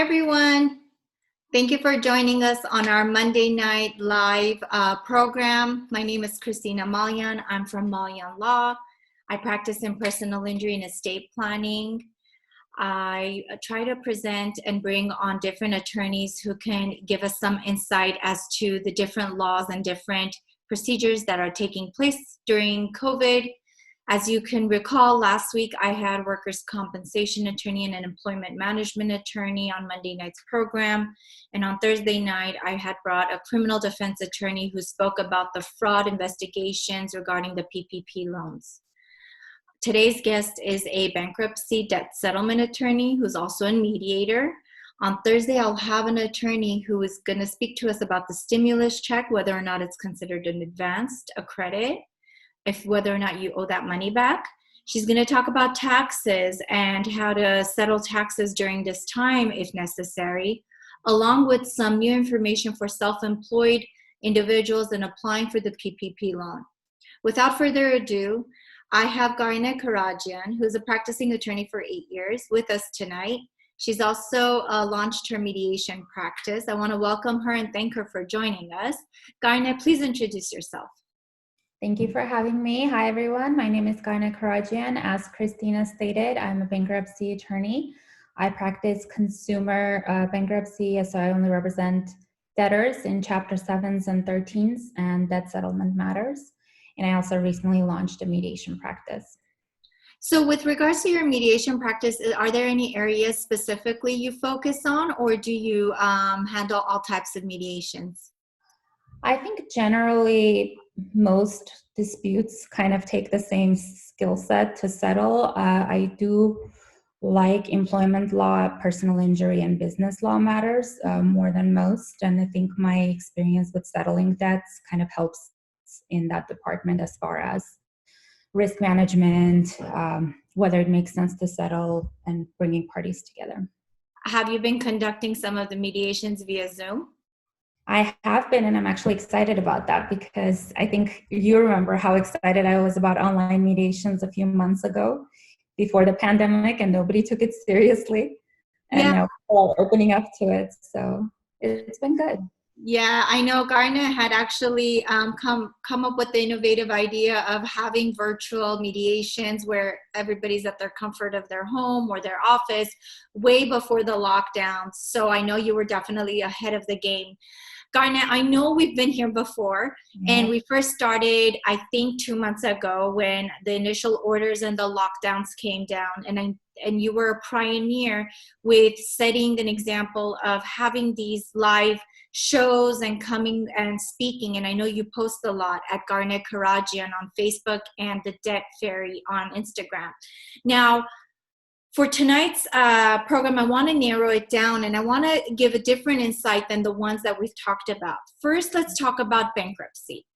everyone. Thank you for joining us on our Monday night live program. My name is Karine Malyan. I'm from Malyan Law. I practice in personal injury and estate planning. I try to present and bring on different attorneys who can give us some insight as to the different laws and different procedures that are taking place during COVID. As you can recall, last week I had workers' compensation attorney and an employment management attorney on Monday night's program. And on Thursday night, I had brought a criminal defense attorney who spoke about the fraud investigations regarding the PPP loans. Today's guest is a bankruptcy debt settlement attorney who's also a mediator. On Thursday, I'll have an attorney who is going to speak to us about the stimulus check, whether or not it's considered an advanced, a credit, if whether or not you owe that money back. She's going to talk about taxes and how to settle taxes during this time if necessary, along with some new information for self-employed individuals and applying for the PPP loan. Without further ado, I have Karine Karadjian, who's a practicing attorney for 8 years, with us tonight. She's also launched her mediation practice. I want to welcome her and thank her for joining us. Karine, please introduce yourself. Thank you for having me. Hi, everyone. My name is Karine Karadjian. As Christina stated, I'm a bankruptcy attorney. I practice consumer bankruptcy, so I only represent debtors in Chapter 7s and 13s and debt settlement matters. And I also recently launched a mediation practice. So with regards to your mediation practice, are there any areas specifically you focus on, or do you handle all types of mediations? I think generally most disputes kind of take the same skill set to settle. I do like employment law, personal injury, and business law matters more than most. And I think my experience with settling debts kind of helps in that department as far as risk management, whether it makes sense to settle, and bringing parties together. Have you been conducting some of the mediations via Zoom? I have been, and I'm actually excited about that because I think you remember how excited I was about online mediations a few months ago before the pandemic, and nobody took it seriously. And now we're all opening up to it. So it's been good. Yeah, I know Karine had actually come up with the innovative idea of having virtual mediations where everybody's at their comfort of their home or their office way before the lockdown. So I know you were definitely ahead of the game. Karine, I know we've been here before, and we first started, I think, 2 months ago when the initial orders and the lockdowns came down, and you were a pioneer with setting an example of having these live shows and coming and speaking. And I know you post a lot at Karine Karadjian on Facebook and the Debt Fairy on Instagram. Now, for tonight's program, I want to narrow it down, and I want to give a different insight than the ones that we've talked about. First, let's talk about bankruptcy.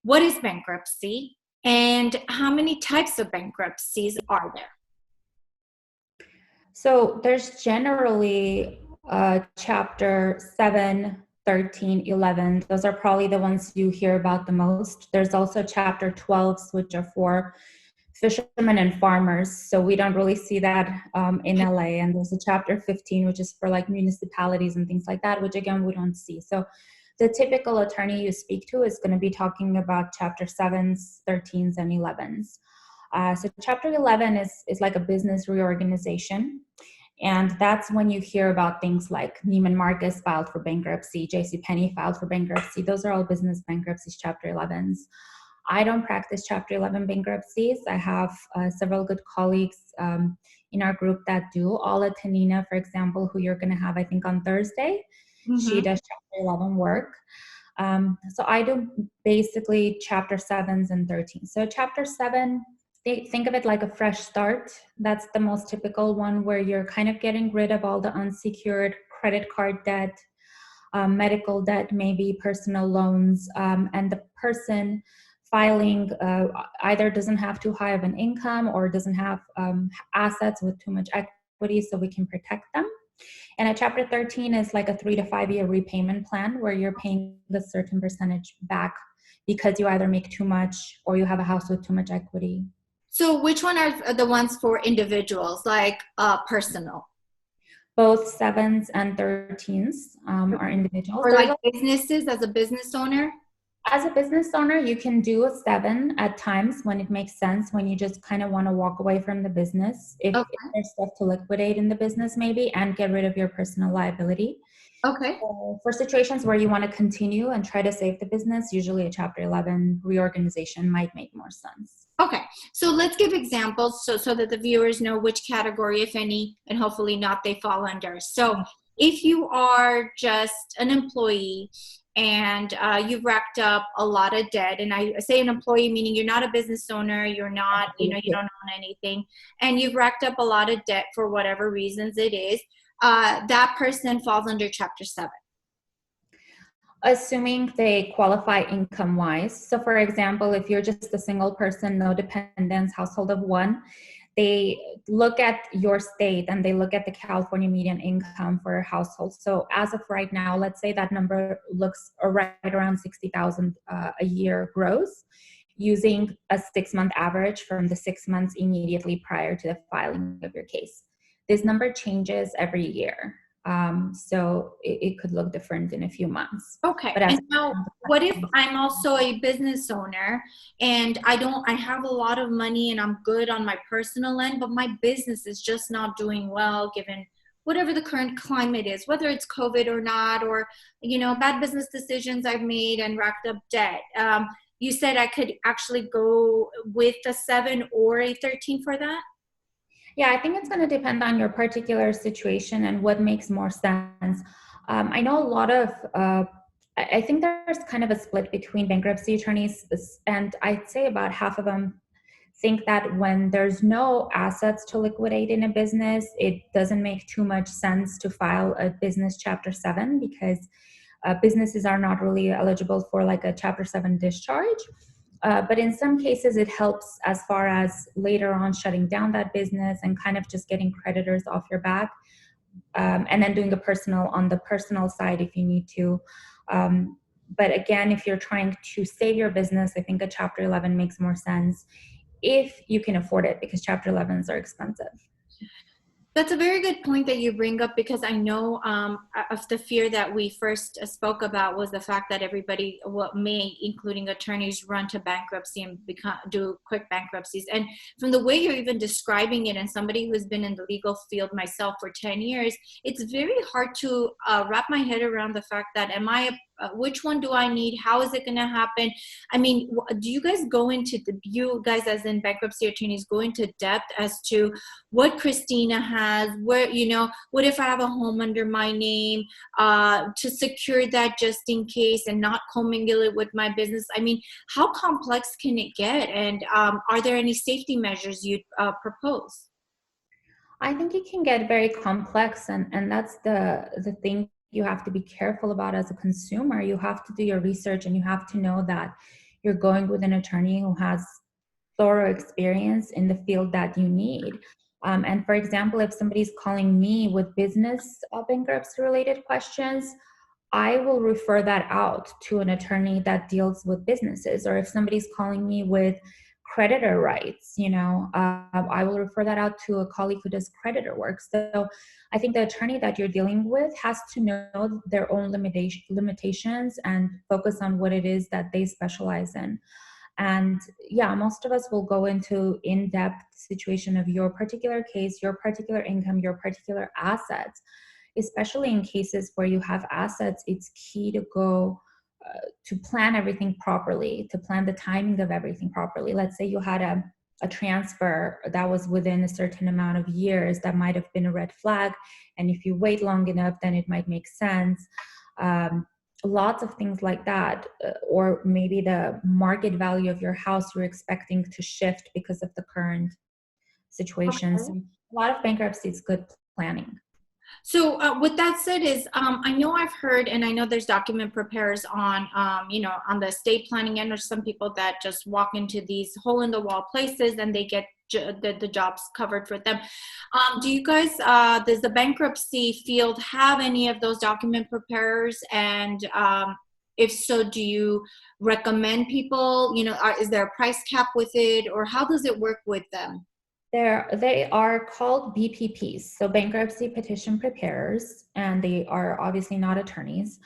What is bankruptcy, and how many types of bankruptcies are there? So there's generally Chapter 7, 13, 11. Those are probably the ones you hear about the most. There's also Chapter 12s, which are for fishermen and farmers. So we don't really see that in LA. And there's a Chapter 15, which is for like municipalities and things like that, which again, we don't see. So the typical attorney you speak to is going to be talking about Chapter 7s, 13s, and 11s. So Chapter 11 is like a business reorganization. And that's when you hear about things like Neiman Marcus filed for bankruptcy, JCPenney filed for bankruptcy. Those are all business bankruptcies, Chapter 11s. I don't practice Chapter 11 bankruptcies. I have several good colleagues in our group that do. Ala Tanina, for example, who you're going to have, I think, on Thursday. She does Chapter 11 work. So I do basically Chapter 7s and 13s. So Chapter 7, think of it like a fresh start. That's the most typical one where you're kind of getting rid of all the unsecured credit card debt, medical debt, maybe personal loans, and the person filing either doesn't have too high of an income or doesn't have assets with too much equity, so we can protect them. And a Chapter 13 is like a 3 to 5 year repayment plan where you're paying a certain percentage back because you either make too much or you have a house with too much equity. So which one are the ones for individuals, like personal? Both 7s and 13s are individuals. Or like businesses as a business owner? As a business owner, you can do a 7 at times when it makes sense, when you just kind of want to walk away from the business, if there's stuff to liquidate in the business maybe, and get rid of your personal liability. Okay. So for situations where you want to continue and try to save the business, usually a Chapter 11 reorganization might make more sense. Okay, so let's give examples so that the viewers know which category, if any, and hopefully not, they fall under. So if you are just an employee and you've racked up a lot of debt, and I say an employee meaning you're not a business owner, you're not, you don't own anything, and you've racked up a lot of debt for whatever reasons it is, that person falls under Chapter 7. Assuming they qualify income-wise. So for example, if you're just a single person, no dependents, household of 1, they look at your state and they look at the California median income for a household. So as of right now, let's say that number looks right around $60,000 a year gross, using a 6-month average from the 6 months immediately prior to the filing of your case. This number changes every year. So it could look different in a few months. Okay. And now, what if I'm also a business owner and I have a lot of money and I'm good on my personal end, but my business is just not doing well given whatever the current climate is, whether it's COVID or not, or, bad business decisions I've made and racked up debt. You said I could actually go with a 7 or a 13 for that? Yeah, I think it's going to depend on your particular situation and what makes more sense. I know a lot of, I think there's kind of a split between bankruptcy attorneys, and I'd say about half of them think that when there's no assets to liquidate in a business, it doesn't make too much sense to file a business Chapter 7 because businesses are not really eligible for like a Chapter 7 discharge. But in some cases, it helps as far as later on shutting down that business and kind of just getting creditors off your back, and then doing on the personal side if you need to. But again, if you're trying to save your business, I think a Chapter 11 makes more sense if you can afford it, because Chapter 11s are expensive. That's a very good point that you bring up, because I know of the fear that we first spoke about was the fact that everybody may, including attorneys, run to bankruptcy and do quick bankruptcies. And from the way you're even describing it, and somebody who's been in the legal field myself for 10 years, it's very hard to wrap my head around the fact that which one do I need? How is it going to happen? I mean, do you guys you guys as in bankruptcy attorneys go into depth as to what Christina has, where, what if I have a home under my name, to secure that just in case and not commingle it with my business? I mean, how complex can it get? And are there any safety measures you'd propose? I think it can get very complex, and that's the thing you have to be careful about as a consumer. You have to do your research, and you have to know that you're going with an attorney who has thorough experience in the field that you need. And for example, if somebody's calling me with business bankruptcy related questions, I will refer that out to an attorney that deals with businesses. Or if somebody's calling me with creditor rights, I will refer that out to a colleague who does creditor work. So I think the attorney that you're dealing with has to know their own limitations and focus on what it is that they specialize in. And yeah, most of us will go into in-depth situation of your particular case, your particular income, your particular assets. Especially in cases where you have assets, it's key to go to plan everything properly, to plan the timing of everything properly. Let's say you had a transfer that was within a certain amount of years, that might have been a red flag. And if you wait long enough, then it might make sense. Lots of things like that. Or maybe the market value of your house you're expecting to shift because of the current situation. Okay. So a lot of bankruptcy is good planning. So with that said I know I've heard, and I know there's document preparers on the estate planning end, or some people that just walk into these hole in the wall places and they get the jobs covered for them. Do you guys, does the bankruptcy field have any of those document preparers? And if so, do you recommend people, is there a price cap with it, or how does it work with them? They are called BPPs, so bankruptcy petition preparers, and they are obviously not attorneys.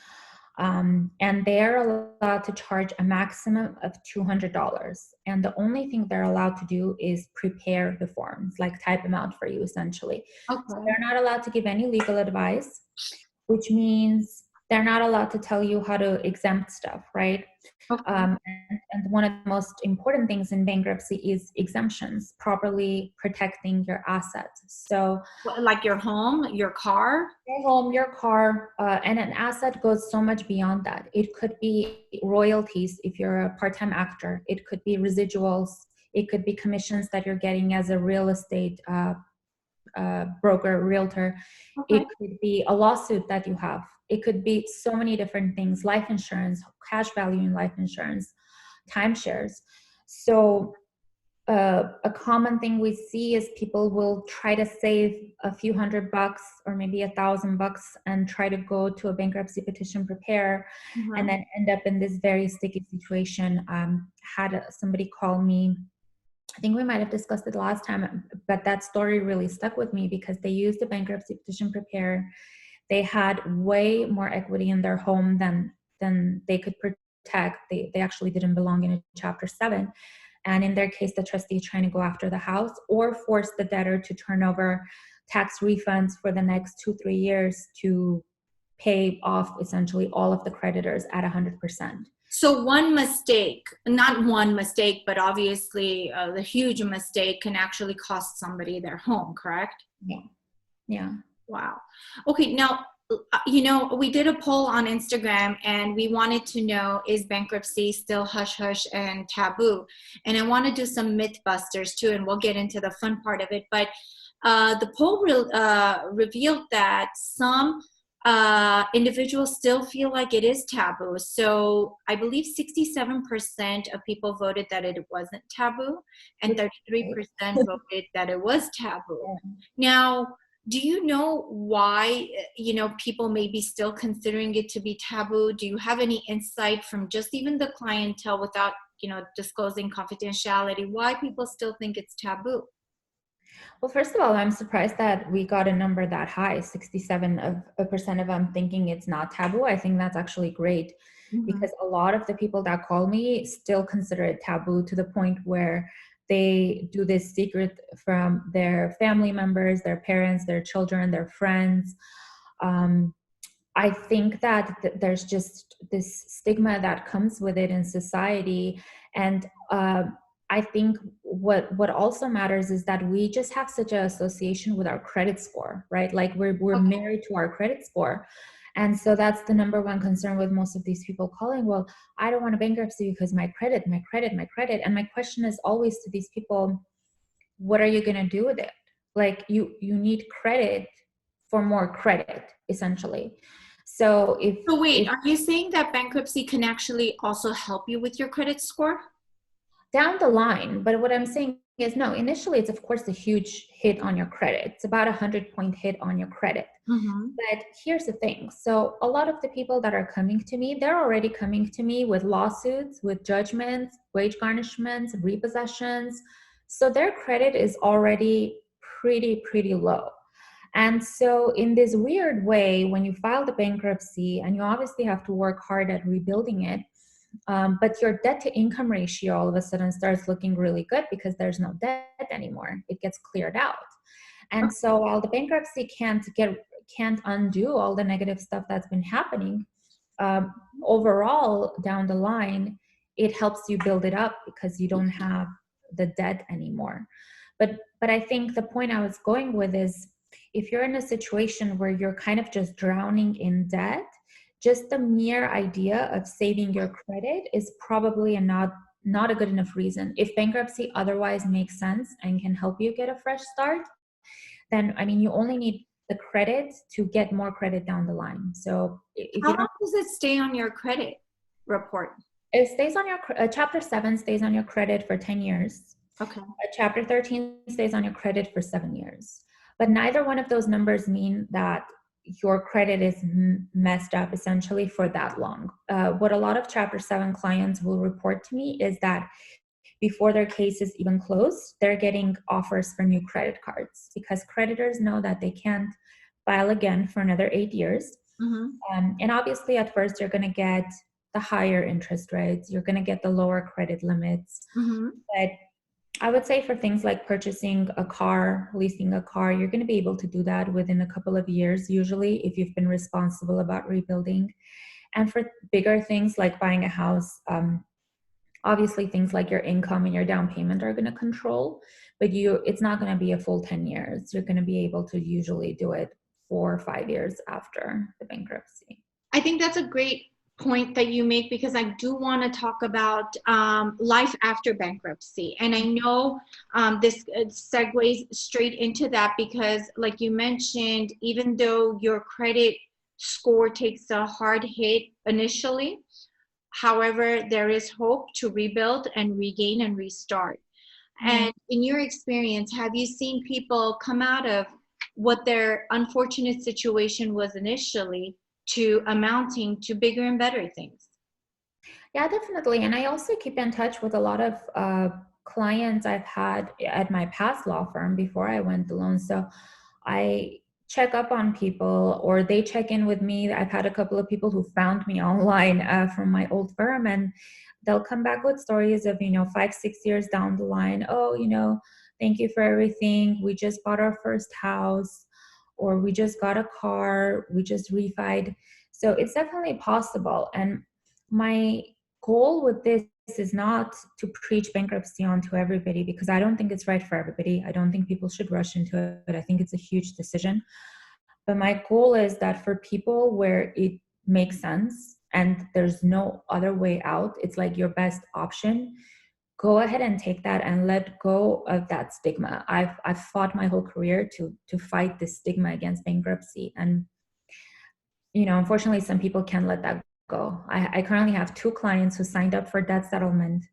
And they're allowed to charge a maximum of $200. And the only thing they're allowed to do is prepare the forms, like type them out for you, essentially. So Okay. they're not allowed to give any legal advice, which means they're not allowed to tell you how to exempt stuff, right? Okay. And one of the most important things in bankruptcy is exemptions, properly protecting your assets. So Like your home, your car? your home, your car, and an asset goes so much beyond that. It could be royalties if you're a part-time actor. It could be residuals. It could be commissions that you're getting as a real estate broker, realtor. Okay. It could be a lawsuit that you have. It could be so many different things, life insurance, cash value in life insurance, timeshares. So a common thing we see is people will try to save a few $100 or maybe $1,000 and try to go to a bankruptcy petition prepare, and then end up in this very sticky situation. Had somebody call me, I think we might have discussed it last time, but that story really stuck with me because they used a bankruptcy petition prepare. They had way more equity in their home than they could protect. They actually didn't belong in a Chapter 7. And in their case, the trustee is trying to go after the house or force the debtor to turn over tax refunds for the next 2-3 years to pay off essentially all of the creditors at 100%. So one mistake, not one mistake, but obviously the huge mistake can actually cost somebody their home, correct? Yeah. Wow. Okay. Now, we did a poll on Instagram and we wanted to know, is bankruptcy still hush hush and taboo? And I want to do some myth busters too, and we'll get into the fun part of it. But the poll revealed that some individuals still feel like it is taboo. So I believe 67% of people voted that it wasn't taboo, and 33% voted that it was taboo. Now, do you know why, people may be still considering it to be taboo? Do you have any insight from just even the clientele without, disclosing confidentiality, why people still think it's taboo? Well, first of all, I'm surprised that we got a number that high, 67% of them thinking it's not taboo. I think that's actually great because a lot of the people that call me still consider it taboo to the point where they do this secret from their family members, their parents, their children, their friends. I think that there's just this stigma that comes with it in society. And I think what also matters is that we just have such an association with our credit score, right? Like we're married to our credit score. And so that's the number one concern with most of these people calling. Well, I don't want a bankruptcy because my credit. And my question is always to these people, what are you going to do with it? Like you need credit for more credit, essentially. So wait, are you saying that bankruptcy can actually also help you with your credit score? Down the line, but what I'm saying is no, initially it's of course a huge hit on your credit. It's about 100-point hit on your credit. But here's the thing. So a lot of the people that are coming to me, they're already coming to me with lawsuits, with judgments, wage garnishments, repossessions. So their credit is already pretty low. And so in this weird way, when you file the bankruptcy, and you obviously have to work hard at rebuilding it, but your debt to income ratio all of a sudden starts looking really good because there's no debt anymore. It gets cleared out. And so while the bankruptcy can't undo all the negative stuff that's been happening, overall down the line, it helps you build it up because you don't have the debt anymore. But I think the point I was going with is, if you're in a situation where you're kind of just drowning in debt, just the mere idea of saving your credit is probably not a good enough reason. If bankruptcy otherwise makes sense and can help you get a fresh start, then, you only need the credit to get more credit down the line. So how long does it stay on your credit report? It stays on your, Chapter 7 stays on your credit for 10 years. Okay. Chapter 13 stays on your credit for 7 years. But neither one of those numbers mean that your credit is messed up essentially for that long. What a lot of Chapter 7 clients will report to me is that before their case is even closed, they're getting offers for new credit cards because creditors know that they can't file again for another 8 years. And obviously, at first, you're going to get the higher interest rates. You're going to get the lower credit limits. But I would say for things like purchasing a car, leasing a car, you're going to be able to do that within a couple of years, usually, if you've been responsible about rebuilding. And for bigger things like buying a house, obviously things like your income and your down payment are going to control, but it's not going to be a full 10 years. You're going to be able to usually do it 4 or 5 years after the bankruptcy. I think that's a great point that you make, because I do want to talk about life after bankruptcy. And I know this segues straight into that, because like you mentioned, even though your credit score takes a hard hit initially, however, there is hope to rebuild and regain and restart. And in your experience, have you seen people come out of what their unfortunate situation was initially to amounting to bigger and better things? Yeah, definitely. And I also keep in touch with a lot of clients I've had at my past law firm before I went alone. So I check up on people, or they check in with me. I've had a couple of people who found me online from my old firm, and they'll come back with stories of, 5, 6 years down the line. Oh, thank you for everything. We just bought our first house, or we just got a car. We just refied. So it's definitely possible. And my goal with this is not to preach bankruptcy onto everybody, because I don't think it's right for everybody. I don't think people should rush into it. I think it's a huge decision. But my goal is that for people where it makes sense and there's no other way out, it's like your best option, go ahead and take that and let go of that stigma. I've fought my whole career to fight this stigma against bankruptcy. And, unfortunately, some people can't let that go. I currently have 2 clients who signed up for debt settlement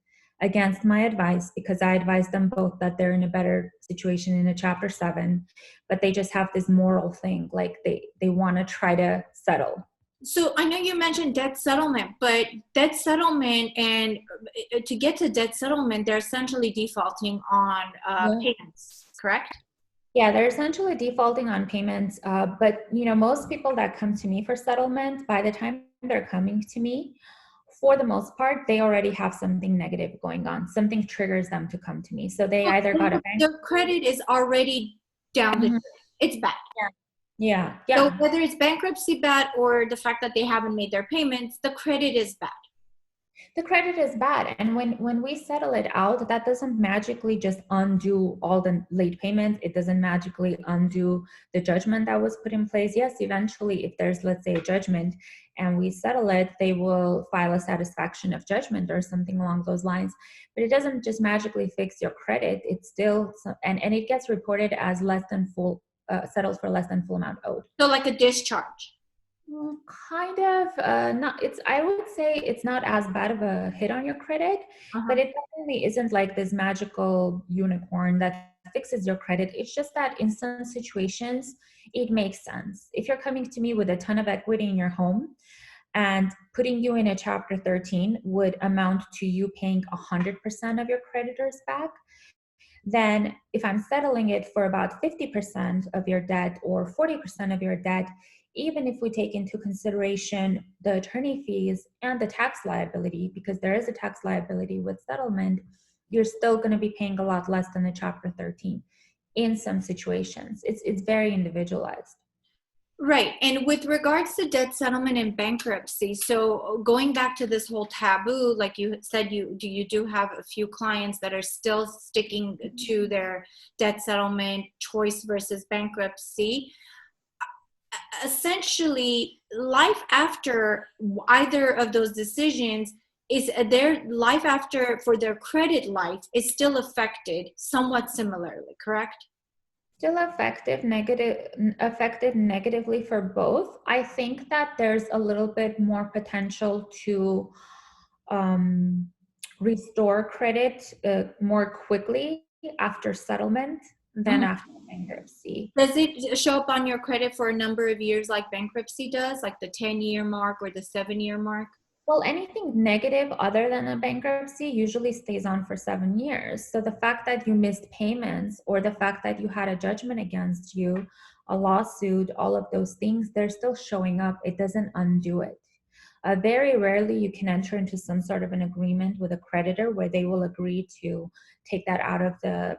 against my advice, because I advised them both that they're in a better situation in a Chapter 7, but they just have this moral thing, like they want to try to settle. So I know you mentioned debt settlement, but debt settlement, and to get to debt settlement, they're essentially defaulting on payments, correct? Yeah, they're essentially defaulting on payments. But, most people that come to me for settlement, by the time they're coming to me, for the most part, they already have something negative going on. Something triggers them to come to me. So they either got a bank. Their credit is already down the drain. It's bad. Yeah. So whether it's bankruptcy bad or the fact that they haven't made their payments, the credit is bad. The credit is bad. And when we settle it out, that doesn't magically just undo all the late payments. It doesn't magically undo the judgment that was put in place. Yes, eventually, if there's, let's say, a judgment and we settle it, they will file a satisfaction of judgment or something along those lines. But it doesn't just magically fix your credit. It's still, and it gets reported as less than full, settled for less than full amount owed. So like a discharge. Kind of not. I would say it's not as bad of a hit on your credit, but it definitely isn't like this magical unicorn that fixes your credit. It's just that in some situations, it makes sense. If you're coming to me with a ton of equity in your home, and putting you in a Chapter 13 would amount to you paying 100% of your creditors back, then if I'm settling it for about 50% of your debt or 40% of your debt, even if we take into consideration the attorney fees and the tax liability, because there is a tax liability with settlement, you're still going to be paying a lot less than the Chapter 13 in some situations. It's very individualized. Right. And with regards to debt settlement and bankruptcy, so going back to this whole taboo, like you said, you do have a few clients that are still sticking to their debt settlement choice versus bankruptcy. Essentially, life after either of those decisions, is their life after, for their credit life, is still affected somewhat similarly, correct? Still affected negatively for both. I think that there's a little bit more potential to restore credit more quickly after settlement than after bankruptcy. Does it show up on your credit for a number of years like bankruptcy does, like the 10-year mark or the 7-year mark? Well, anything negative other than a bankruptcy usually stays on for 7 years. So the fact that you missed payments or the fact that you had a judgment against you, a lawsuit, all of those things, they're still showing up. It doesn't undo it. Very rarely you can enter into some sort of an agreement with a creditor where they will agree to take that out of the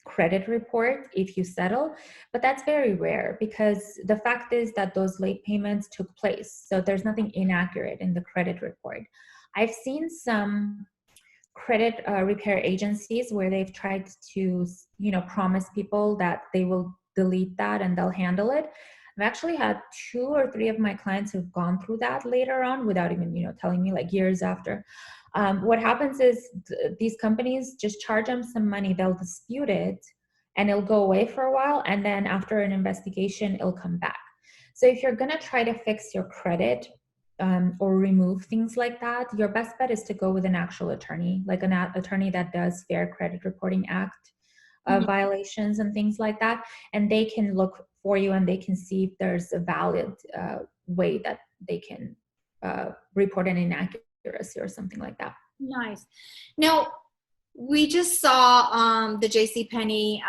credit report if you settle, but that's very rare because the fact is that those late payments took place. So there's nothing inaccurate in the credit report. I've seen some credit repair agencies where they've tried to, promise people that they will delete that and they'll handle it. I've actually had 2 or 3 of my clients who've gone through that later on without even, telling me, like years after. What happens is these companies just charge them some money, they'll dispute it, and it'll go away for a while, and then after an investigation, it'll come back. So if you're gonna try to fix your credit or remove things like that, your best bet is to go with an actual attorney, like an attorney that does Fair Credit Reporting Act violations and things like that, and they can look for you and they can see if there's a valid way that they can report an inaccuracy or something like that. Nice. Now, we just saw the JCPenney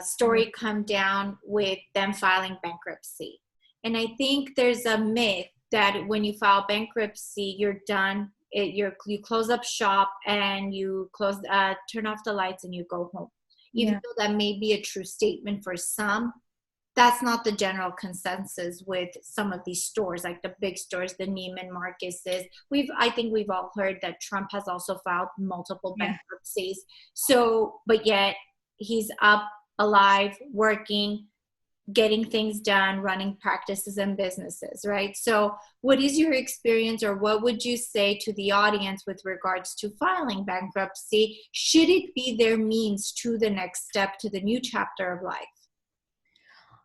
story come down with them filing bankruptcy. And I think there's a myth that when you file bankruptcy, you're done. You close up shop and you turn off the lights and you go home. Even though that may be a true statement for some, that's not the general consensus with some of these stores, like the big stores, the Neiman Marcus's. I think we've all heard that Trump has also filed multiple bankruptcies. So, but yet he's up, alive, working, getting things done, running practices and businesses, right? So what is your experience, or what would you say to the audience with regards to filing bankruptcy? Should it be their means to the next step, to the new chapter of life?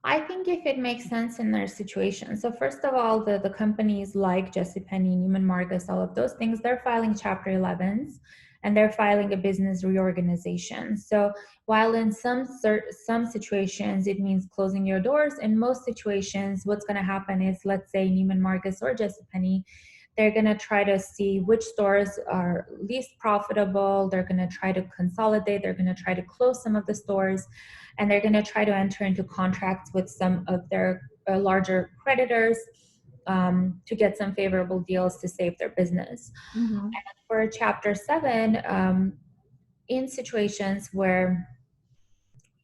I think if it makes sense in their situation. So first of all, the companies like JCPenney, Neiman Marcus, all of those things, they're filing Chapter 11s and they're filing a business reorganization. So while in some situations it means closing your doors, in most situations what's going to happen is, let's say Neiman Marcus or JCPenney, they're going to try to see which stores are least profitable. They're going to try to consolidate. They're going to try to close some of the stores, and they're going to try to enter into contracts with some of their larger creditors to get some favorable deals to save their business. Mm-hmm. And for Chapter 7, in situations where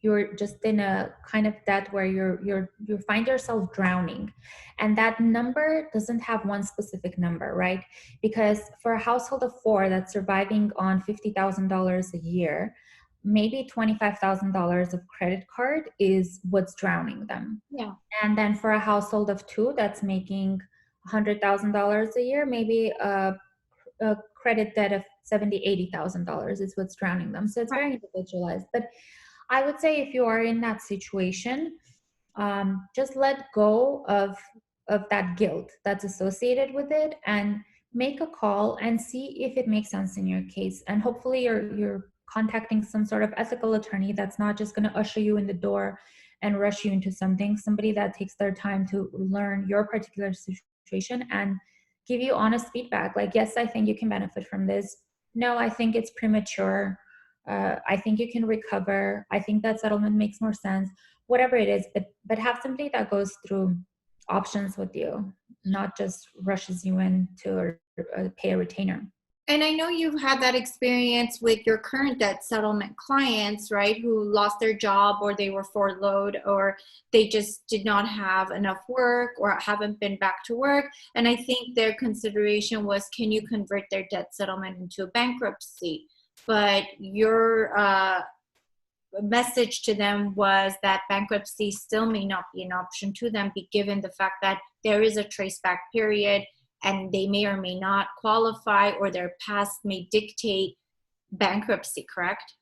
you're just in a kind of debt where you find yourself drowning, and that number doesn't have one specific number, right? Because for a household of 4 that's surviving on $50,000 a year, maybe $25,000 of credit card is what's drowning them. Yeah. And then for a household of 2 that's making $100,000 a year, maybe a credit debt of $80,000 is what's drowning them. So it's very individualized. But I would say if you are in that situation, just let go of that guilt that's associated with it and make a call and see if it makes sense in your case. And hopefully you're contacting some sort of ethical attorney that's not just going to usher you in the door and rush you into somebody that takes their time to learn your particular situation and give you honest feedback. Like, yes, I think you can benefit from this. No, I think it's premature. I think you can recover. I think that settlement makes more sense. Whatever it is, but have somebody that goes through options with you, not just rushes you in to pay a retainer. And I know you've had that experience with your current debt settlement clients, right, who lost their job or they were furloughed or they just did not have enough work or haven't been back to work. And I think their consideration was, can you convert their debt settlement into a bankruptcy? But your message to them was that bankruptcy still may not be an option to them, given the fact that there is a traceback period and they may or may not qualify, or their past may dictate bankruptcy, correct?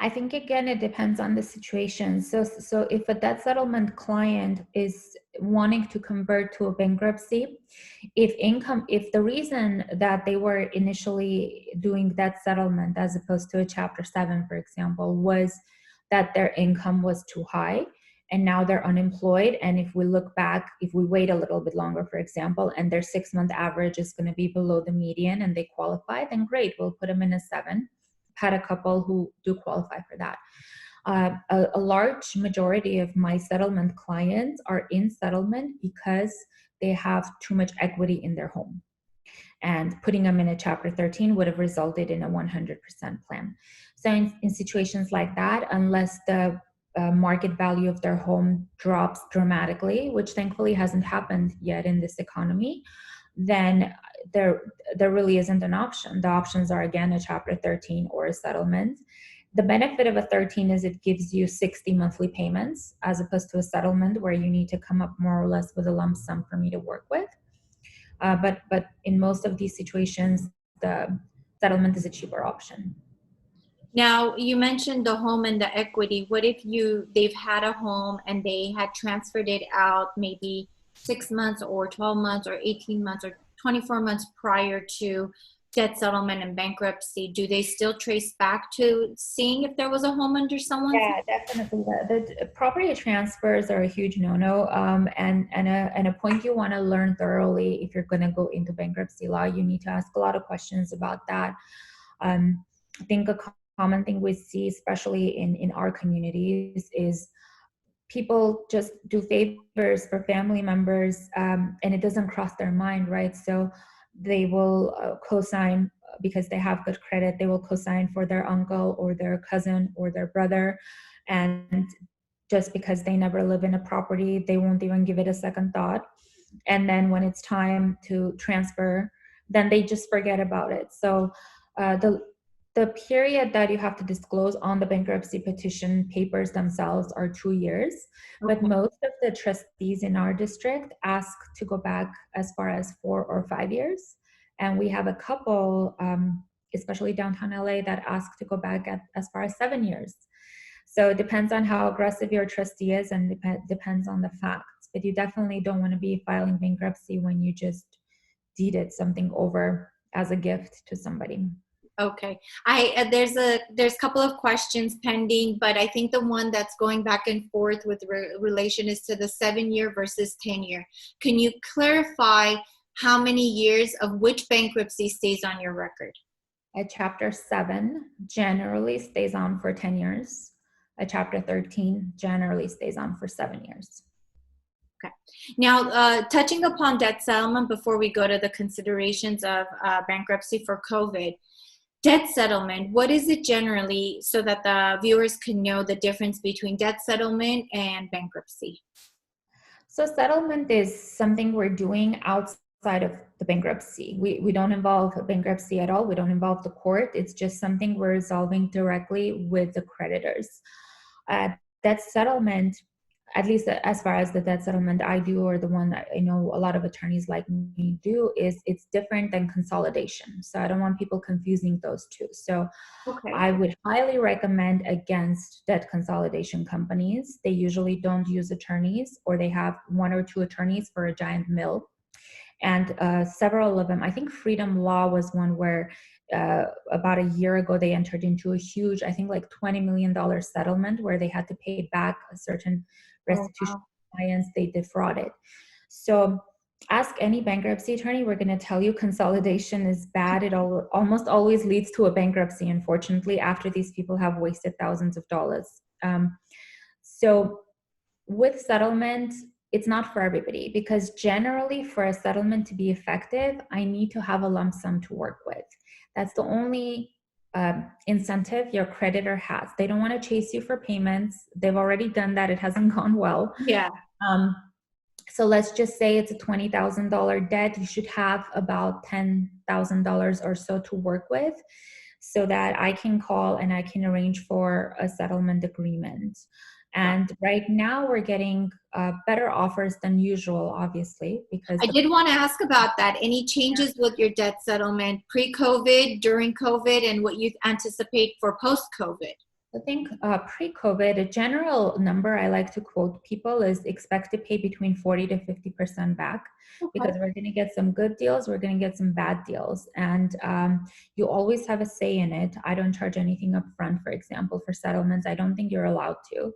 I think, again, it depends on the situation. So if a debt settlement client is wanting to convert to a bankruptcy, if the reason that they were initially doing debt settlement as opposed to a Chapter 7, for example, was that their income was too high, and now they're unemployed. And if we look back, if we wait a little bit longer, for example, and their 6-month average is going to be below the median and they qualify, then great, we'll put them in a 7. Had a couple who do qualify for that. A large majority of my settlement clients are in settlement because they have too much equity in their home. And putting them in a Chapter 13 would have resulted in a 100% plan. So in situations like that, unless the market value of their home drops dramatically, which thankfully hasn't happened yet in this economy, then there really isn't an option. The options are, again, a Chapter 13 or a settlement. The benefit of a 13 is it gives you 60 monthly payments, as opposed to a settlement where you need to come up more or less with a lump sum for me to work with. But in most of these situations, the settlement is a cheaper option. Now, you mentioned the home and the equity. What if they've had a home and they had transferred it out maybe 6 months or 12 months or 18 months or 24 months prior to debt settlement and bankruptcy? Do they still trace back to seeing if there was a home under someone's name? Yeah, definitely. The property transfers are a huge no-no, and a point you want to learn thoroughly if you're going to go into bankruptcy law. You need to ask a lot of questions about that. I think a common thing we see, especially in our communities, is people just do favors for family members, and it doesn't cross their mind, right? So they will co-sign because they have good credit. They will co-sign for their uncle or their cousin or their brother, and just because they never live in a property, they won't even give it a second thought. And then when it's time to transfer, then they just forget about it. So the period that you have to disclose on the bankruptcy petition papers themselves are 2 years, but most of the trustees in our district ask to go back as far as 4 or 5 years. And we have a couple, especially downtown LA, that ask to go back as far as 7 years. So it depends on how aggressive your trustee is, and depends on the facts. But you definitely don't want to be filing bankruptcy when you just deeded something over as a gift to somebody. Okay. There's a couple of questions pending, but I think the one that's going back and forth with relation is to the 7-year versus 10-year. Can you clarify how many years of which bankruptcy stays on your record? A Chapter 7 generally stays on for 10 years. A Chapter 13 generally stays on for 7 years. Okay. Now, touching upon debt settlement before we go to the considerations of bankruptcy for COVID, debt settlement, what is it generally, so that the viewers can know the difference between debt settlement and bankruptcy? So settlement is something we're doing outside of the bankruptcy. We don't involve bankruptcy at all. We don't involve the court. It's just something we're resolving directly with the creditors. Debt settlement, at least as far as the debt settlement I do, or the one that I know a lot of attorneys like me do, is it's different than consolidation. So I don't want people confusing those two. So okay. I would highly recommend against debt consolidation companies. They usually don't use attorneys, or they have 1 or 2 attorneys for a giant mill. And several of them, I think Freedom Law was one where about a year ago they entered into a huge, I think like $20 million settlement where they had to pay back a certain restitution clients they defrauded. So ask any bankruptcy attorney, we're going to tell you consolidation is bad. It almost always leads to a bankruptcy, unfortunately, after these people have wasted thousands of dollars. So with settlement, it's not for everybody, because generally for a settlement to be effective, I need to have a lump sum to work with. That's the only incentive your creditor has. They don't want to chase you for payments. They've already done that. It hasn't gone well. Yeah. So let's just say it's a $20,000 debt. You should have about $10,000 or so to work with, so that I can call and I can arrange for a settlement agreement. And right now we're getting better offers than usual, obviously, because I did want to ask about that. Any changes with your debt settlement pre-COVID, during COVID, and what you anticipate for post-COVID? I think pre-COVID, a general number I like to quote people is expect to pay between 40 to 50% back, because we're going to get some good deals, we're going to get some bad deals, and you always have a say in it. I don't charge anything up front, for example, for settlements. I don't think you're allowed to.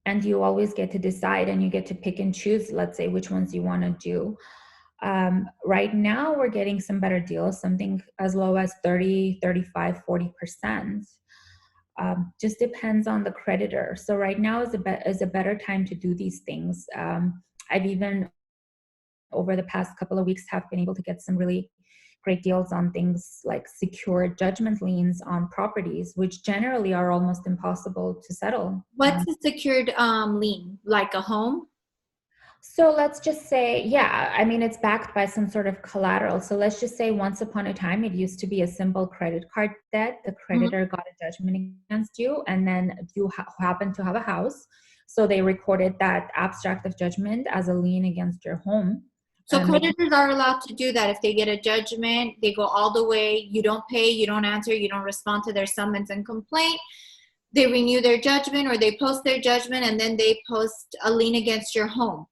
and you always get to decide, and you get to pick and choose, let's say, which ones you want to do. Right now, we're getting some better deals, something as low as 30, 35, 40%. Just depends on the creditor. So right now is a better time to do these things. I've even, over the past couple of weeks, have been able to get some really great deals on things like secured judgment liens on properties, which generally are almost impossible to settle. What's a secured lien? Like a home? So let's just say, yeah, I mean, it's backed by some sort of collateral. So let's just say once upon a time, it used to be a simple credit card debt. The creditor got a judgment against you, and then you happen to have a house. So they recorded that abstract of judgment as a lien against your home. So creditors are allowed to do that. If they get a judgment, they go all the way, you don't pay, you don't answer, you don't respond to their summons and complaint. They renew their judgment, or they post their judgment, and then they post a lien against your home.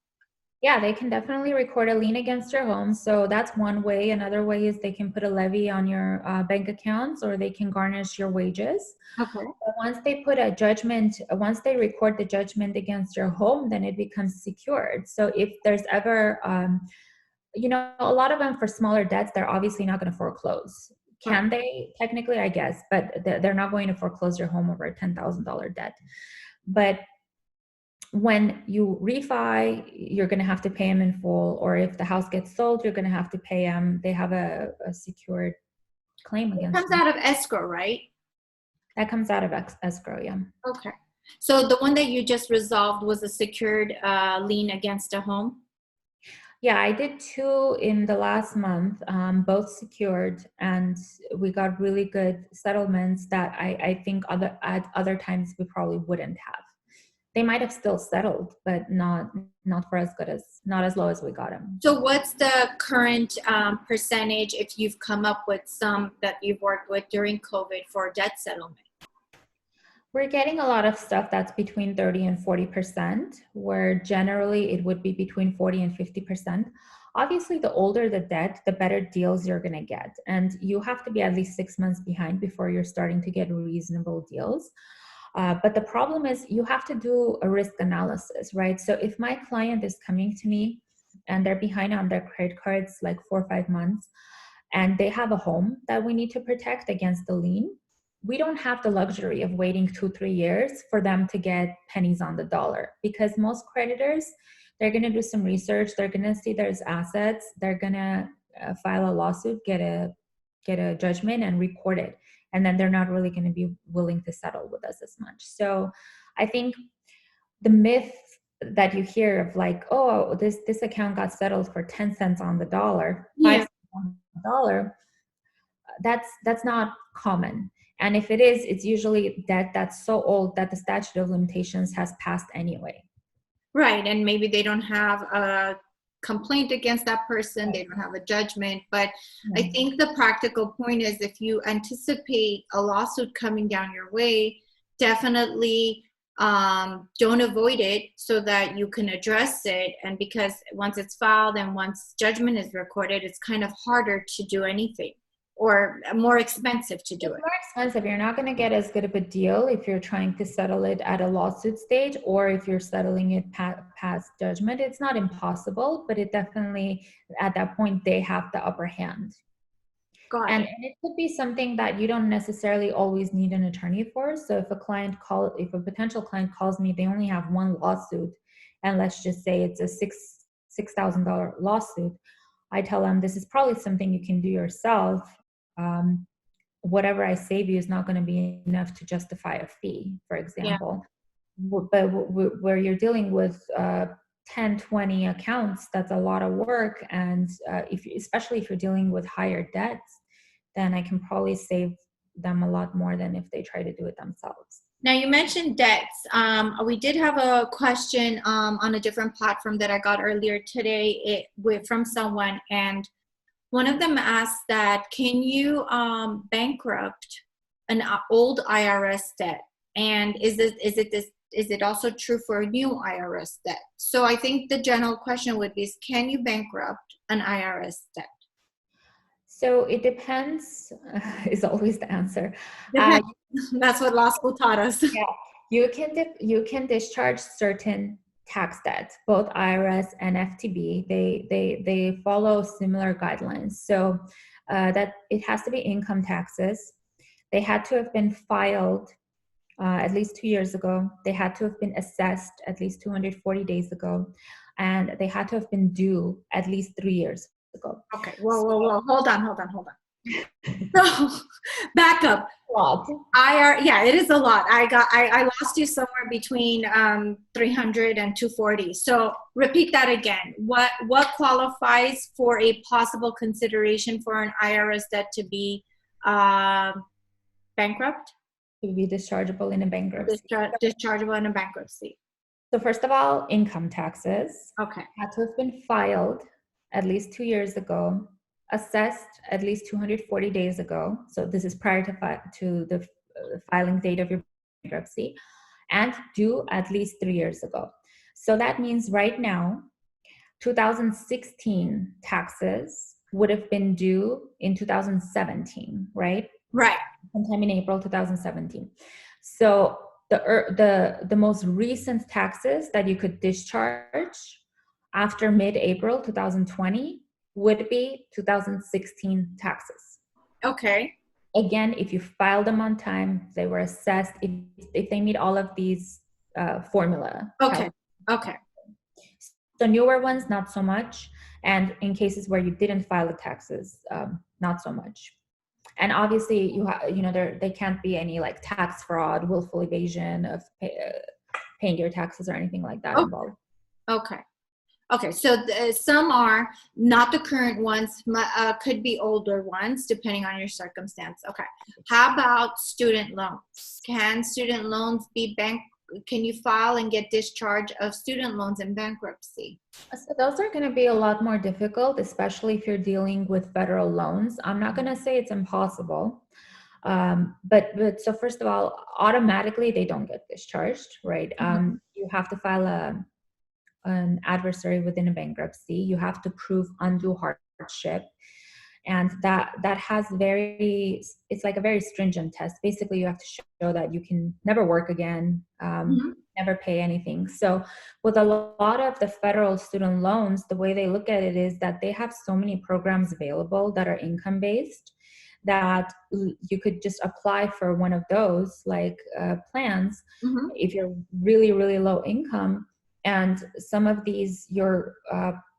Yeah, they can definitely record a lien against your home. So that's one way. Another way is they can put a levy on your bank accounts, or they can garnish your wages. Okay. But once they put a judgment, once they record the judgment against your home, then it becomes secured. So if there's ever, a lot of them, for smaller debts, they're obviously not going to foreclose. Can they? Technically, I guess, but they're not going to foreclose your home over a $10,000 debt. But when you refi, you're going to have to pay them in full, or if the house gets sold, you're going to have to pay them. They have a secured claim against It comes out of escrow, right? That comes out of escrow, yeah. Okay. So the one that you just resolved was a secured lien against a home? Yeah, I did 2 in the last month, both secured, and we got really good settlements that I think at other times we probably wouldn't have. They might have still settled, but not for not as low as we got them. So what's the current percentage, if you've come up with some that you've worked with during COVID, for debt settlement? We're getting a lot of stuff that's between 30 and 40%, where generally it would be between 40 and 50%. Obviously, the older the debt, the better deals you're going to get. And you have to be at least 6 months behind before you're starting to get reasonable deals. But the problem is you have to do a risk analysis, right? So if my client is coming to me and they're behind on their credit cards like 4 or 5 months, and they have a home that we need to protect against the lien, we don't have the luxury of waiting 2-3 years for them to get pennies on the dollar, because most creditors, they're going to do some research, they're going to see there's assets, they're going to file a lawsuit, get a judgment and record it, and then they're not really going to be willing to settle with us as much. So I think the myth that you hear of like, oh, this account got settled for 10 cents on the dollar, 5 cents on the dollar, that's not common. And if it is, it's usually debt that's so old that the statute of limitations has passed anyway. Right, and maybe they don't have a complaint against that person, they don't have a judgment. But I think the practical point is, if you anticipate a lawsuit coming down your way, definitely don't avoid it, so that you can address it. And because once it's filed and once judgment is recorded, it's kind of harder to do anything, or more expensive to do it. It's more expensive. You're not going to get as good of a deal if you're trying to settle it at a lawsuit stage, or if you're settling it past judgment. It's not impossible, but it definitely, at that point, they have the upper hand. And it could be something that you don't necessarily always need an attorney for. So if a potential client calls me, they only have one lawsuit, and let's just say it's a $6,000 lawsuit, I tell them this is probably something you can do yourself. Whatever I save you is not going to be enough to justify a fee, for example. But where you're dealing with 10, 20 accounts, that's a lot of work. And especially if you're dealing with higher debts, then I can probably save them a lot more than if they try to do it themselves. Now, you mentioned debts. We did have a question on a different platform that I got earlier today from someone, and one of them asked that, can you bankrupt an old IRS debt? And is it also true for a new IRS debt? So I think the general question would be, can you bankrupt an IRS debt? So it depends, is always the answer. That's what law school taught us. Yeah. You can discharge certain tax debts, both IRS and FTB. They follow similar guidelines. So that it has to be income taxes. They had to have been filed at least 2 years ago. They had to have been assessed at least 240 days ago, and they had to have been due at least 3 years ago. Okay. Whoa. Hold on. So back up. Yeah, it is a lot. I lost you somewhere between 300 and 240. So repeat that again. What qualifies for a possible consideration for an IRS debt to be bankrupt? To be dischargeable in a bankruptcy. Dischargeable in a bankruptcy. So first of all, income taxes. Okay. Had to have been filed at least 2 years ago, assessed at least 240 days ago. So this is prior to the filing date of your bankruptcy, and due at least 3 years ago. So that means right now, 2016 taxes would have been due in 2017, right? Right. Sometime in April 2017. So the most recent taxes that you could discharge after mid-April 2020 would be 2016 taxes. Okay. Again, if you filed them on time, they were assessed, if they meet all of these formula. Okay. So newer ones, not so much. And in cases where you didn't file the taxes, not so much. And obviously, there can't be any like tax fraud, willful evasion of paying your taxes or anything like that involved. Okay. So some are not the current ones, could be older ones, depending on your circumstance. Okay. How about student loans? Can student loans be can you file and get discharge of student loans in bankruptcy? So those are going to be a lot more difficult, especially if you're dealing with federal loans. I'm not going to say it's impossible. But so first of all, automatically they don't get discharged, right? Mm-hmm. You have to file an adversary within a bankruptcy. You have to prove undue hardship. And that has it's like a very stringent test. Basically, you have to show that you can never work again, never pay anything. So with a lot of the federal student loans, the way they look at it is that they have so many programs available that are income-based that you could just apply for one of those plans if you're really, really low income. And some of these, your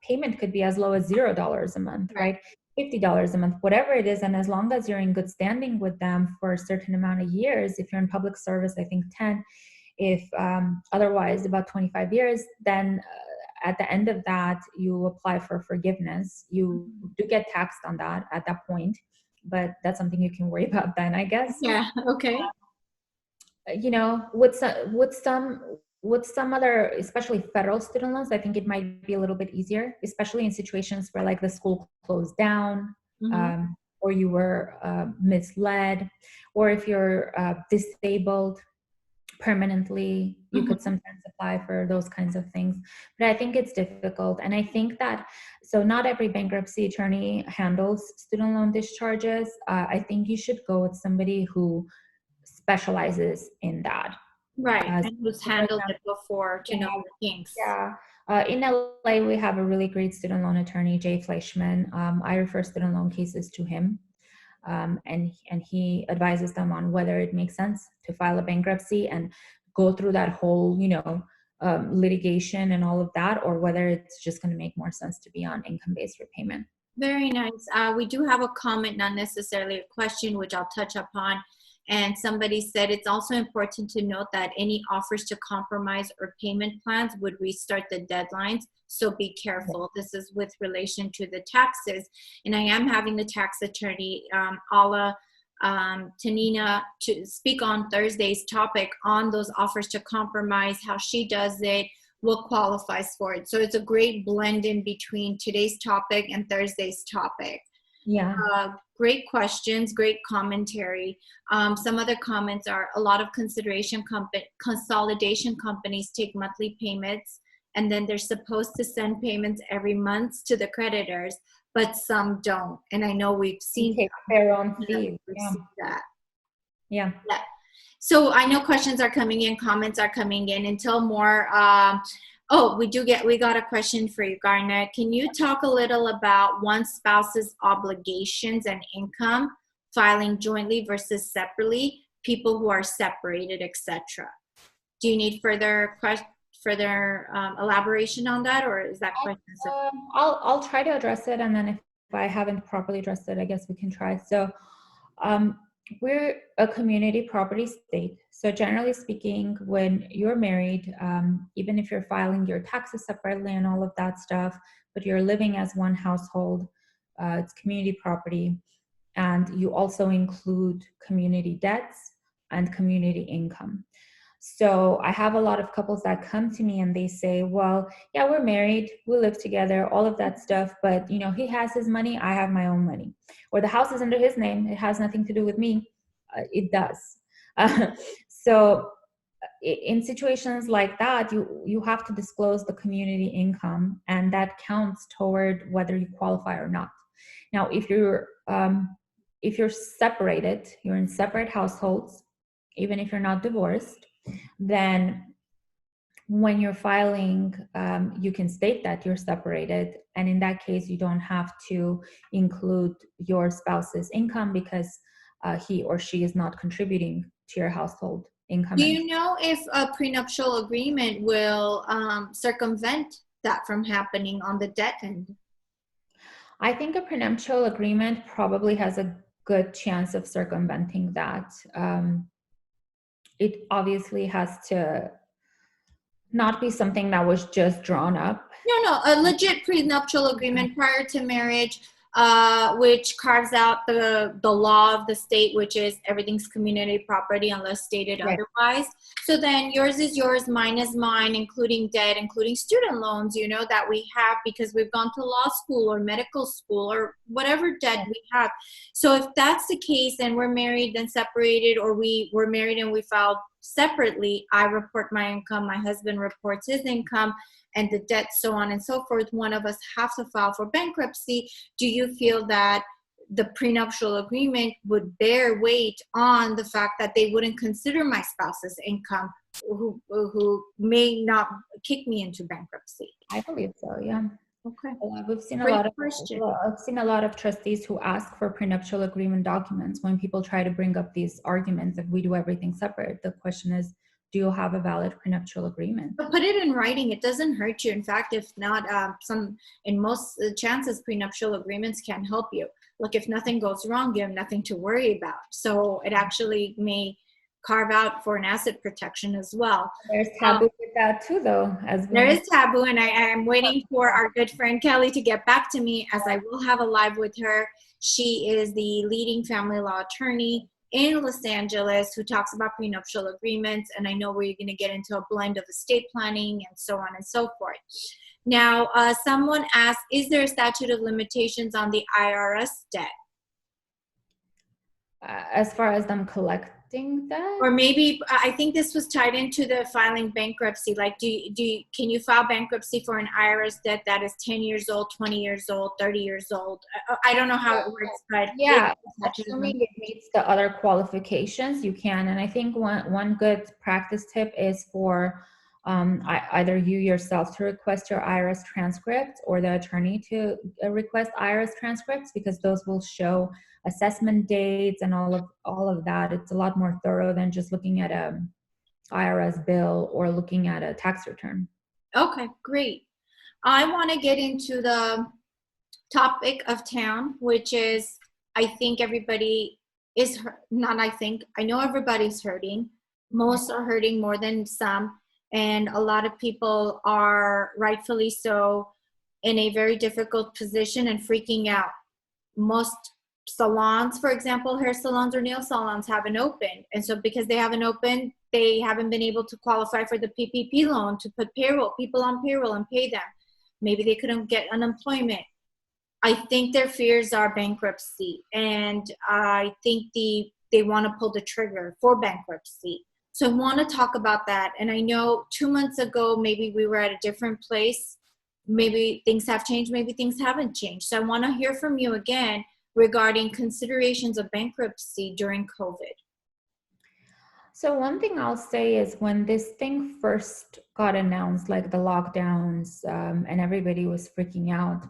payment could be as low as $0 a month, right? $50 a month, whatever it is. And as long as you're in good standing with them for a certain amount of years, if you're in public service, I think 10, if otherwise about 25 years, then at the end of that, you apply for forgiveness. You do get taxed on that at that point, but that's something you can worry about then, I guess. Yeah, okay. With some other, especially federal student loans, I think it might be a little bit easier, especially in situations where like the school closed down, or you were misled, or if you're disabled permanently, you could sometimes apply for those kinds of things. But I think it's difficult. And I think that, so not every bankruptcy attorney handles student loan discharges. I think you should go with somebody who specializes in that. Right, and who's handled it before to know the kinks. Yeah. In LA, we have a really great student loan attorney, Jay Fleischman. I refer student loan cases to him, and he advises them on whether it makes sense to file a bankruptcy and go through that whole, litigation and all of that, or whether it's just going to make more sense to be on income-based repayment. Very nice. We do have a comment, not necessarily a question, which I'll touch upon. And somebody said it's also important to note that any offers to compromise or payment plans would restart the deadlines. So be careful. This is with relation to the taxes. And I am having the tax attorney, Ala Tanina, to speak on Thursday's topic on those offers to compromise, how she does it, what qualifies for it. So it's a great blend in between today's topic and Thursday's topic. Yeah. Great questions, great commentary. Some other comments are a lot of consolidation companies take monthly payments, and then they're supposed to send payments every month to the creditors, but some don't. And I know we've seen their own fees. that. Yeah. So I know questions are coming in, comments are coming in until more. Oh, we got a question for you, Garnet. Can you talk a little about one spouse's obligations and income, filing jointly versus separately, people who are separated, etc.? Do you need further elaboration on that, or is that question? I'll try to address it, and then if I haven't properly addressed it, I guess we can try. So we're a community property state. So generally speaking, when you're married, even if you're filing your taxes separately and all of that stuff, but you're living as one household, it's community property. And you also include community debts and community income. So I have a lot of couples that come to me and they say, well, yeah, we're married, we live together, all of that stuff, but you know, he has his money, I have my own money. Or the house is under his name, it has nothing to do with me. It does. So in situations like that, you have to disclose the community income, and that counts toward whether you qualify or not. Now, if you're separated, you're in separate households, even if you're not divorced, then when you're filing, you can state that you're separated. And in that case, you don't have to include your spouse's income because he or she is not contributing to your household income. Do you know if a prenuptial agreement will circumvent that from happening on the debt end? I think a prenuptial agreement probably has a good chance of circumventing that. It obviously has to not be something that was just drawn up. No, a legit prenuptial agreement prior to marriage, which carves out the law of the state, which is everything's community property unless stated otherwise. So then yours is yours, mine is mine, including debt, including student loans, you know, that we have because we've gone to law school or medical school or whatever debt we have. So if that's the case and we're married then separated, or we were married and we filed separately, I report my income, my husband reports his income, and the debt, so on and so forth, one of us have to file for bankruptcy. Do you feel that the prenuptial agreement would bear weight on the fact that they wouldn't consider my spouse's income who may not kick me into bankruptcy? I believe so, yeah. Okay. We've seen I've seen a lot of trustees who ask for prenuptial agreement documents when people try to bring up these arguments that we do everything separate. The question is, do you have a valid prenuptial agreement? But put it in writing. It doesn't hurt you. In fact, if not, in most chances, prenuptial agreements can help you. Look, if nothing goes wrong, you have nothing to worry about. So it actually may carve out for an asset protection as well. There's taboo with that too, though. There is taboo, and I am waiting for our good friend Kelly to get back to me, as I will have a live with her. She is the leading family law attorney in Los Angeles who talks about prenuptial agreements, and I know we're going to get into a blend of estate planning and so on and so forth. Now, someone asked, is there a statute of limitations on the IRS debt? As far as them collecting that? Or maybe, I think this was tied into the filing bankruptcy. Like, can you file bankruptcy for an IRS debt that is 10 years old, 20 years old, 30 years old? I don't know how it works, but yeah, assuming it meets the other qualifications, you can. And I think one good practice tip is for either you yourself to request your IRS transcripts or the attorney to request IRS transcripts, because those will show assessment dates and all of that. It's a lot more thorough than just looking at a IRS bill or looking at a tax return. Okay, great. I want to get into the topic of town, which is, I think everybody is, I know everybody's hurting. Most are hurting more than some. And a lot of people are rightfully so in a very difficult position and freaking out. Most salons, for example, hair salons or nail salons haven't opened. And so because they haven't opened, they haven't been able to qualify for the PPP loan to put people on payroll and pay them. Maybe they couldn't get unemployment. I think their fears are bankruptcy. And I think they want to pull the trigger for bankruptcy. So I want to talk about that. And I know 2 months ago, maybe we were at a different place. Maybe things have changed. Maybe things haven't changed. So I want to hear from you again regarding considerations of bankruptcy during COVID. So one thing I'll say is when this thing first got announced, like the lockdowns, and everybody was freaking out,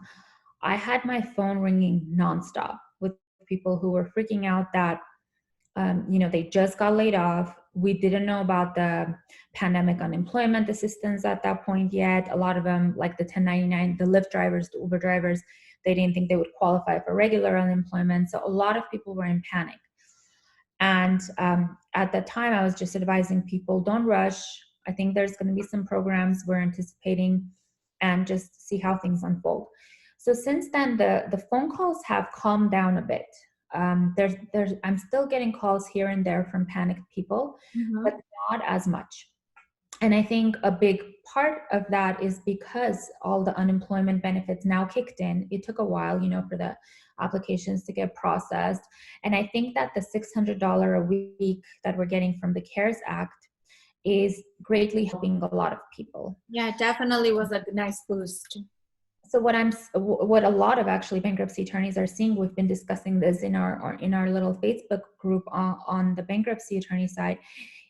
I had my phone ringing nonstop with people who were freaking out that, they just got laid off. We didn't know about the pandemic unemployment assistance at that point yet. A lot of them, like the 1099, the Lyft drivers, the Uber drivers, they didn't think they would qualify for regular unemployment. So a lot of people were in panic. And at that time, I was just advising people, don't rush. I think there's going to be some programs we're anticipating and just see how things unfold. So since then, the phone calls have calmed down a bit. I'm still getting calls here and there from panicked people, but not as much. And I think a big part of that is because all the unemployment benefits now kicked in. It took a while, for the applications to get processed. And I think that the $600 a week that we're getting from the CARES Act is greatly helping a lot of people. Yeah, it definitely was a nice boost. So what a lot of actually bankruptcy attorneys are seeing, we've been discussing this in our little Facebook group on the bankruptcy attorney side,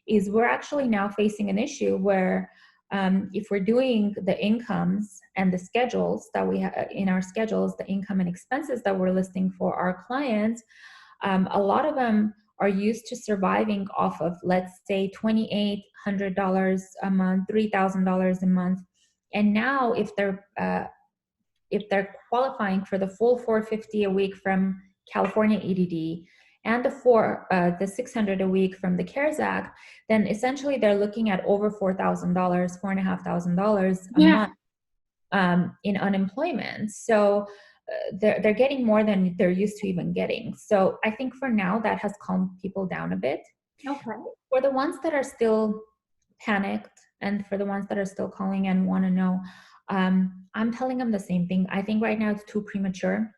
is we're actually now facing an issue where if we're doing the incomes and the schedules that we have in our schedules, the income and expenses that we're listing for our clients, a lot of them are used to surviving off of, let's say, $2,800 a month, $3,000 a month. And now if they're qualifying for the full $450 a week from California EDD and the $600 a week from the CARES Act, then essentially they're looking at over $4,000, $4,500 a month in unemployment. So they're getting more than they're used to even getting. So I think for now that has calmed people down a bit. Okay. For the ones that are still panicked and for the ones that are still calling and want to know, I'm telling them the same thing. I think right now it's too premature.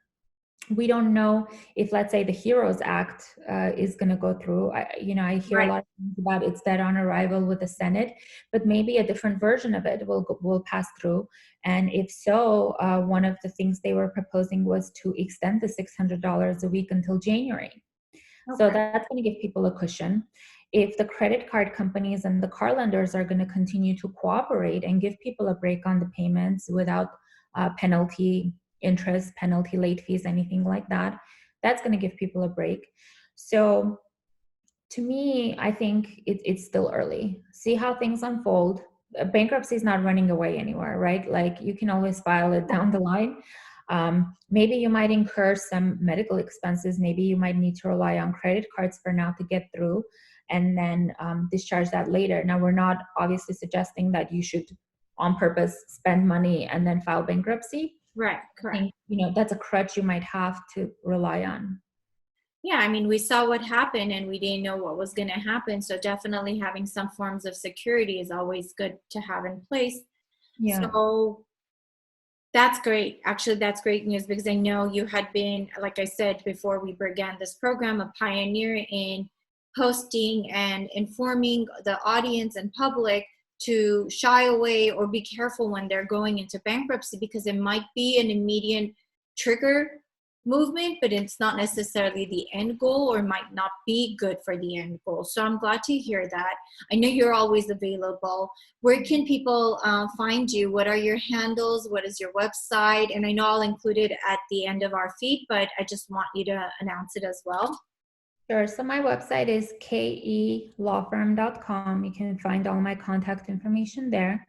We don't know if, let's say, the HEROES Act is going to go through. I hear a lot of things about it's dead on arrival with the Senate, but maybe a different version of it will pass through. And if so, one of the things they were proposing was to extend the $600 a week until January. Okay. So that's going to give people a cushion. If the credit card companies and the car lenders are going to continue to cooperate and give people a break on the payments without penalty interest, penalty, late fees, anything like that, that's going to give people a break. So to me, I think it's still early. See how things unfold. Bankruptcy is not running away anywhere, right? Like you can always file it down the line. Maybe you might incur some medical expenses. Maybe you might need to rely on credit cards for now to get through and then discharge that later. Now, we're not obviously suggesting that you should on purpose spend money and then file bankruptcy. Right, correct. I think, that's a crutch you might have to rely on. Yeah, I mean, we saw what happened and we didn't know what was going to happen. So definitely having some forms of security is always good to have in place. Yeah. So that's great. Actually, that's great news because I know you had been, like I said before we began this program, a pioneer in posting and informing the audience and public to shy away or be careful when they're going into bankruptcy because it might be an immediate trigger movement, but it's not necessarily the end goal or might not be good for the end goal. So I'm glad to hear that. I know you're always available. Where can people find you? What are your handles? What is your website? And I know I'll include it at the end of our feed, but I just want you to announce it as well. Sure. So my website is kelawfirm.com. You can find all my contact information there.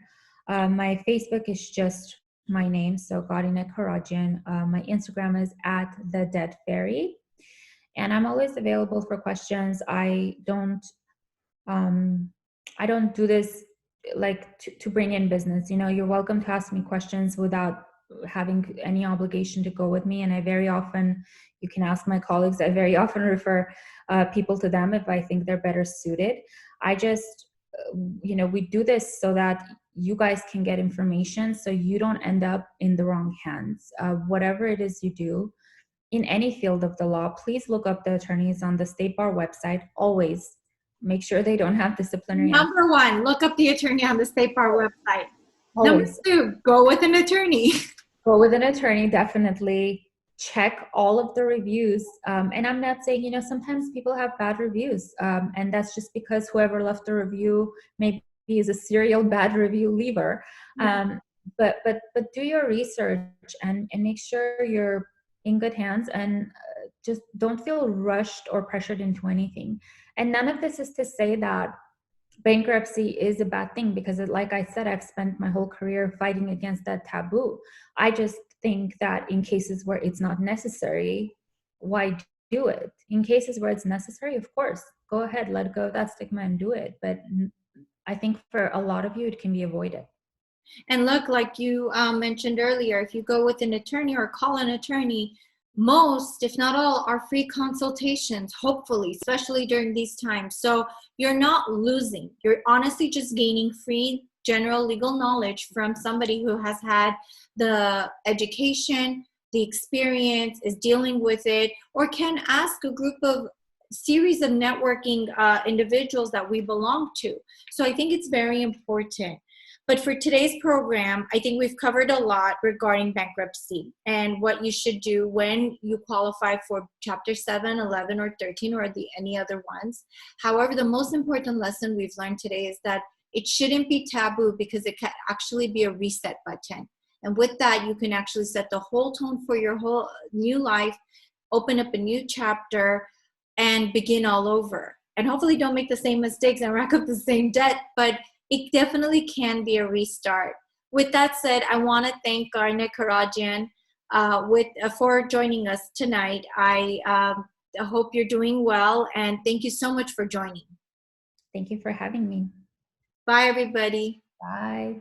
My Facebook is just my name, so Karine Karadjian. My Instagram is @thedeadfairy. And I'm always available for questions. I don't do this like to bring in business. You're welcome to ask me questions without having any obligation to go with me. And I very often, you can ask my colleagues, I very often refer people to them if I think they're better suited. I just, we do this so that you guys can get information so you don't end up in the wrong hands. Whatever it is you do in any field of the law, please look up the attorneys on the State Bar website. Always make sure they don't have disciplinary. Number one, look up the attorney on the State Bar website. Always. Number two, go with an attorney. Go with an attorney, definitely. check all of the reviews. And I'm not saying, sometimes people have bad reviews, and that's just because whoever left the review maybe is a serial bad review leaver. But do your research and make sure you're in good hands, and just don't feel rushed or pressured into anything. And none of this is to say that bankruptcy is a bad thing, because like I said, I've spent my whole career fighting against that taboo. I just think that in cases where it's not necessary, why do it? In cases where it's necessary, of course, go ahead, let go of that stigma and do it. But I think for a lot of you, it can be avoided. And look, like you mentioned earlier, if you go with an attorney or call an attorney, most, if not all, are free consultations, hopefully, especially during these times. So you're not losing. You're honestly just gaining free general legal knowledge from somebody who has had the education, the experience, is dealing with it, or can ask a group of series of networking individuals that we belong to. So I think it's very important. But for today's program, I think we've covered a lot regarding bankruptcy and what you should do when you qualify for Chapter 7, 11, or 13, or any other ones. However, the most important lesson we've learned today is that it shouldn't be taboo, because it can actually be a reset button. And with that, you can actually set the whole tone for your whole new life, open up a new chapter, and begin all over. And hopefully don't make the same mistakes and rack up the same debt, but it definitely can be a restart. With that said, I want to thank Karine Karadjian for joining us tonight. I hope you're doing well, and thank you so much for joining. Thank you for having me. Bye, everybody. Bye.